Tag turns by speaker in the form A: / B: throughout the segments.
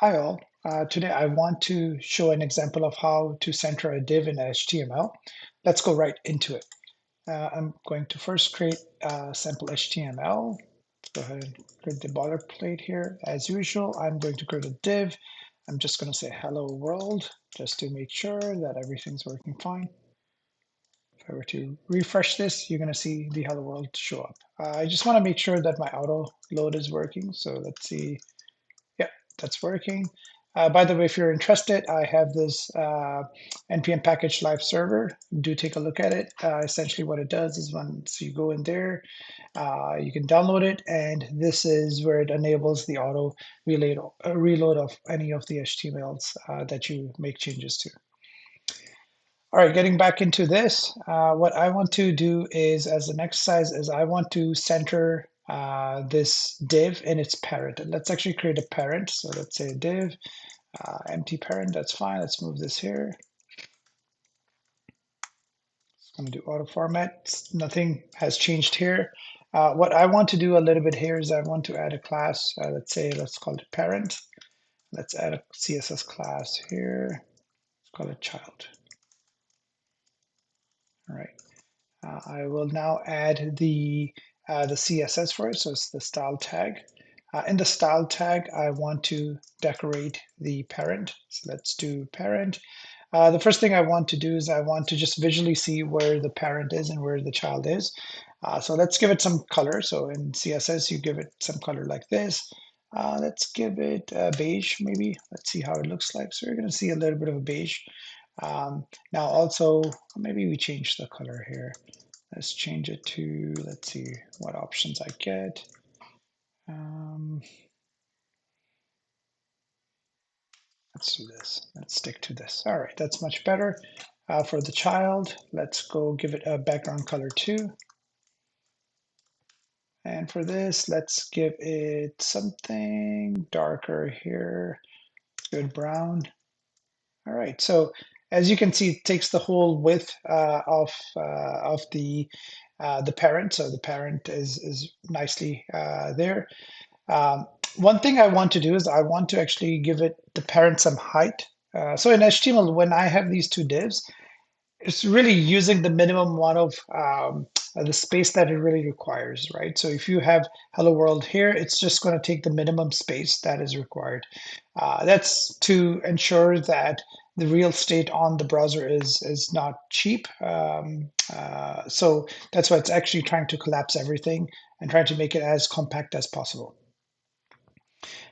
A: Hi all. Today I want to show an example of how to center a div in HTML. Let's go right into it. I'm going to first create a sample HTML. Let's go ahead and create the boilerplate here. As usual, I'm going to create a div. I'm just going to say hello world just to make sure that everything's working fine. If I were to refresh this, you're going to see the hello world show up. I just want to make sure that my auto load is working. So let's see. Yeah, that's working. By the way, if you're interested, I have this NPM package live server. Do take a look at it. Essentially what it does is once you go in there, you can download it, and this is where it enables the auto reload of any of the HTMLs that you make changes to. All right, getting back into this, what I want to do is, as an exercise, is I want to center this div in its parent. And let's actually create a parent. So let's say div, empty parent, that's fine. Let's move this here. I'm gonna do auto format. Nothing has changed here. What I want to do a little bit here is I want to add a class. Let's call it parent. Let's add a CSS class here. Let's call it child. All right. I will now add the CSS for it, so it's the style tag. In the style tag, I want to decorate the parent. So let's do parent. The first thing I want to do is I want to just visually see where the parent is and where the child is. So let's give it some color. So in CSS, you give it some color like this. Let's give it beige, maybe. Let's see how it looks like. So you're going to see a little bit of a beige. Now also, maybe we change the color here. Let's change it to, let's see what options I get. Let's do this. Let's stick to this. All right, that's much better. For the child, let's go give it a background color too. And for this, let's give it something darker here. Good brown. All right, so as you can see, it takes the whole width of the parent. So the parent is nicely there. One thing I want to do is I want to actually give it the parent some height. So in HTML, when I have these two divs, it's really using the minimum amount of the space that it really requires, right? So if you have hello world here, it's just going to take the minimum space that is required. That's to ensure that the real estate on the browser is not cheap. So that's why it's actually trying to collapse everything and trying to make it as compact as possible.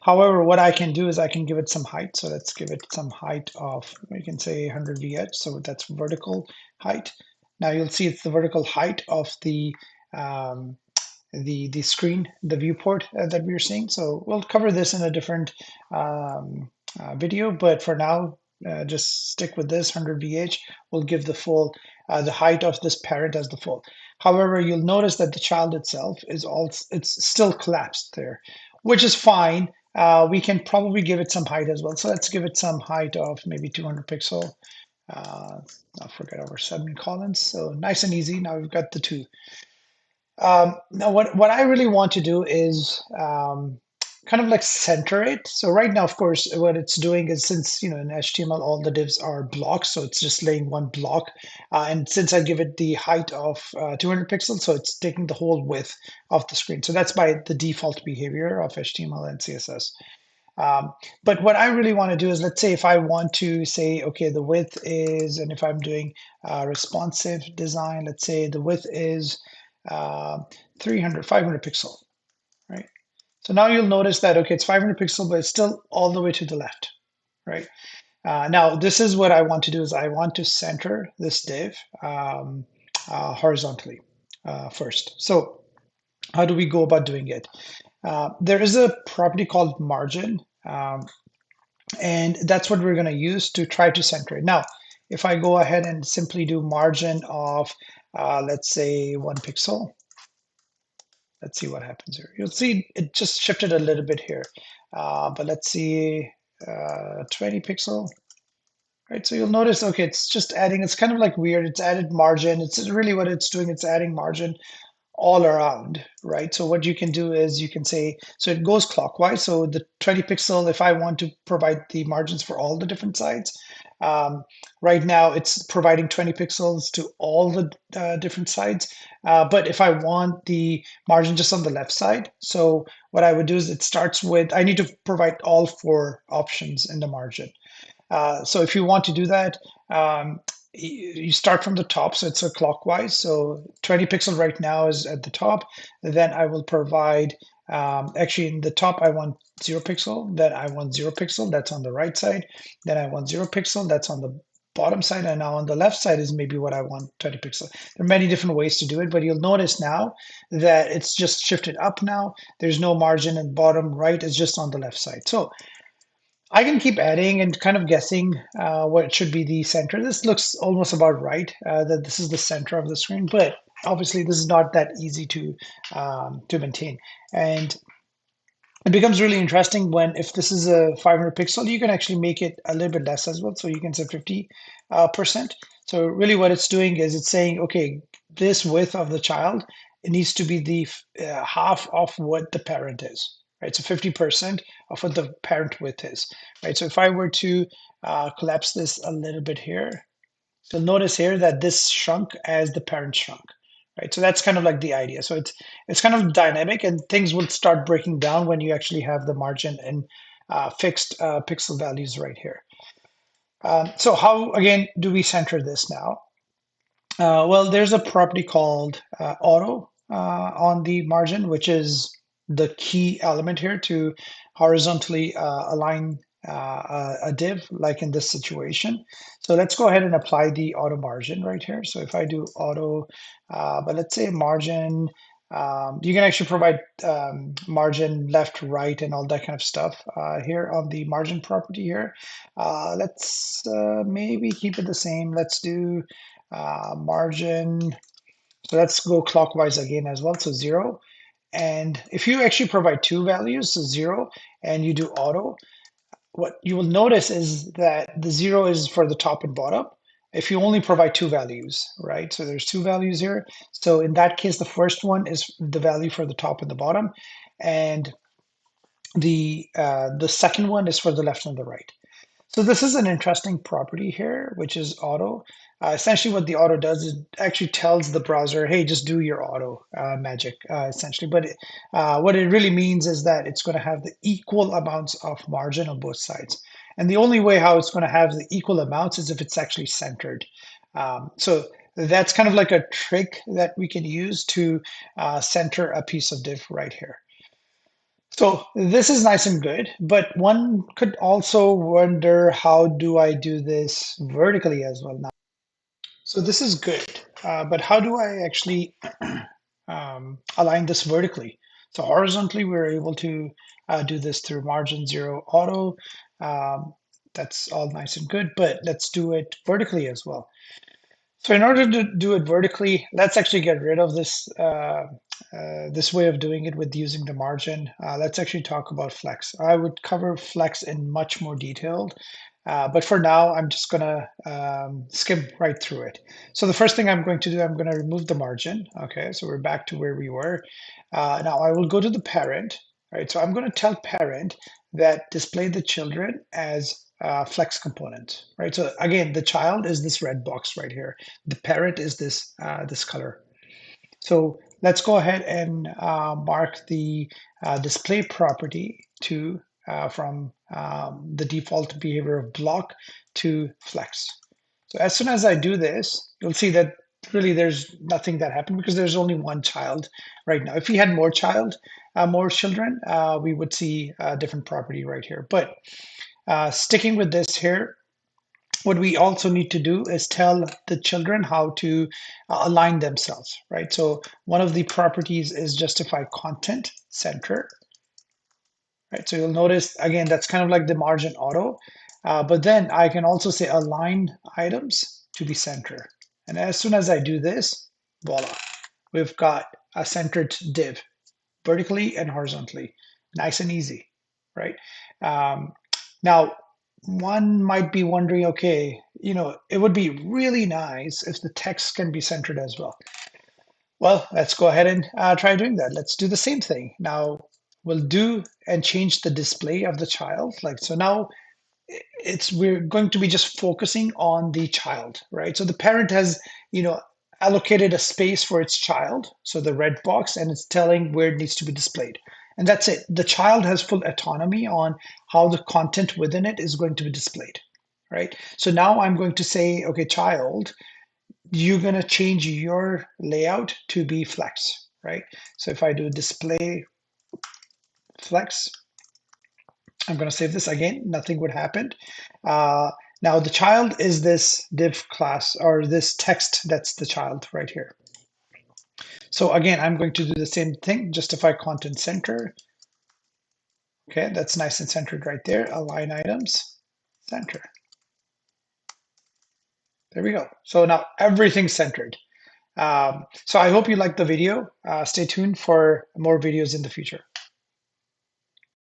A: However, what I can do is I can give it some height. So let's give it some height of, we can say 100 VH. So that's vertical height. Now you'll see it's the vertical height of um, the screen, the viewport that we're seeing. So we'll cover this in a different video, but for now, just stick with this 100 VH. We'll give the full, the height of this parent as the full. However, you'll notice that the child itself is it's still collapsed there, which is fine. We can probably give it some height as well. So let's give it some height of maybe 200 pixel. I'll forget our semicolons. So nice and easy. Now we've got the two. Now, what I really want to do is kind of like center it. So right now, of course, what it's doing is, since in HTML all the divs are blocks, so it's just laying one block. And since I give it the height of 200 pixels, so it's taking the whole width of the screen. So that's by the default behavior of HTML and CSS. But what I really want to do is, let's say if I want to say, okay, the width is, and if I'm doing responsive design, let's say the width is 500 pixel, right? So now you'll notice that, okay, it's 500 pixel, but it's still all the way to the left, right? Now, this is what I want to do is I want to center this div horizontally first. So how do we go about doing it? There is a property called margin, and that's what we're going to use to try to center it. Now, if I go ahead and simply do margin of, let's say 1 pixel, let's see what happens here. You'll see it just shifted a little bit here, but let's see 20 pixel. Right, so you'll notice, okay, it's just adding, it's kind of like weird. It's added margin. It's really what it's doing. It's adding margin all around, right? So what you can do is you can say, so it goes clockwise. So the 20 pixel, if I want to provide the margins for all the different sides, um, right now it's providing 20 pixels to all the different sides. But if I want the margin just on the left side, so what I would do is it starts with, I need to provide all four options in the margin. So if you want to do that, you start from the top, so it's a clockwise. So 20 pixel right now is at the top. Then I will provide, actually in the top, I want 0 pixel. Then I want 0 pixel, that's on the right side. Then I want 0 pixel, that's on the bottom side. And now on the left side is maybe what I want, 20 pixel. There are many different ways to do it, but you'll notice now that it's just shifted up now. There's no margin, and bottom right is just on the left side. So I can keep adding and kind of guessing what should be the center. This looks almost about right, that this is the center of the screen, but obviously this is not that easy to maintain. And it becomes really interesting when, if this is a 500 pixel, you can actually make it a little bit less as well. So you can say 50%. So really what it's doing is it's saying, okay, this width of the child, it needs to be the half of what the parent is, right? So 50% of what the parent width is, right? So if I were to collapse this a little bit here, so notice here that this shrunk as the parent shrunk, right? So that's kind of like the idea. So it's kind of dynamic, and things will start breaking down when you actually have the margin and fixed pixel values right here. So how, again, do we center this now? Well, there's a property called auto on the margin, which is the key element here to horizontally align a div, like in this situation. So let's go ahead and apply the auto margin right here. So if I do auto, but let's say margin, you can actually provide margin left, right, and all that kind of stuff here on the margin property here. Let's maybe keep it the same. Let's do margin. So let's go clockwise again as well. So 0. And if you actually provide two values, so 0, and you do auto, what you will notice is that the 0 is for the top and bottom. If you only provide two values, right? So there's two values here. So in that case, the first one is the value for the top and the bottom, and the second one is for the left and the right. So this is an interesting property here, which is auto. Essentially, what the auto does is it actually tells the browser, "Hey, just do your auto magic," essentially. But what it really means is that it's going to have the equal amounts of margin on both sides. And the only way how it's going to have the equal amounts is if it's actually centered. So that's kind of like a trick that we can use to center a piece of div right here. So this is nice and good, but one could also wonder, how do I do this vertically as well now? So this is good, but how do I actually align this vertically? So horizontally, we're able to do this through margin 0 auto. Um, that's all nice and good, but let's do it vertically as well. So in order to do it vertically, let's actually get rid of this way of doing it with using the margin. Let's actually talk about flex. I would cover flex in much more detail, but for now, I'm just gonna skim right through it. So the first thing I'm going to do, I'm gonna remove the margin. Okay, so we're back to where we were. Now I will go to the parent, right? So I'm gonna tell parent that display the children as flex component, right? So again, the child is this red box right here. The parent is this color. So let's go ahead and mark the display property to from the default behavior of block to flex. So as soon as I do this, you'll see that really there's nothing that happened because there's only one child right now. If we had more children, we would see a different property right here. But sticking with this here, what we also need to do is tell the children how to align themselves, right? So one of the properties is justify content center, right? So you'll notice, again, that's kind of like the margin auto, but then I can also say align items to be center. And as soon as I do this, voila, we've got a centered div vertically and horizontally, nice and easy, right? Now, one might be wondering, okay, it would be really nice if the text can be centered as well. Well, let's go ahead and try doing that. Let's do the same thing. Now we'll do and change the display of the child. Like, so now we're going to be just focusing on the child, right? So the parent has, allocated a space for its child, so the red box, and it's telling where it needs to be displayed. And that's it. The child has full autonomy on how the content within it is going to be displayed, right? So now I'm going to say, okay, child, you're going to change your layout to be flex, right? So if I do display flex, I'm going to save this again. Nothing would happen. Uh, Now the child is this div class or this text that's the child right here. So again, I'm going to do the same thing, justify content center. Okay, that's nice and centered right there. Align items, center. There we go. So now everything's centered. So I hope you liked the video. Stay tuned for more videos in the future.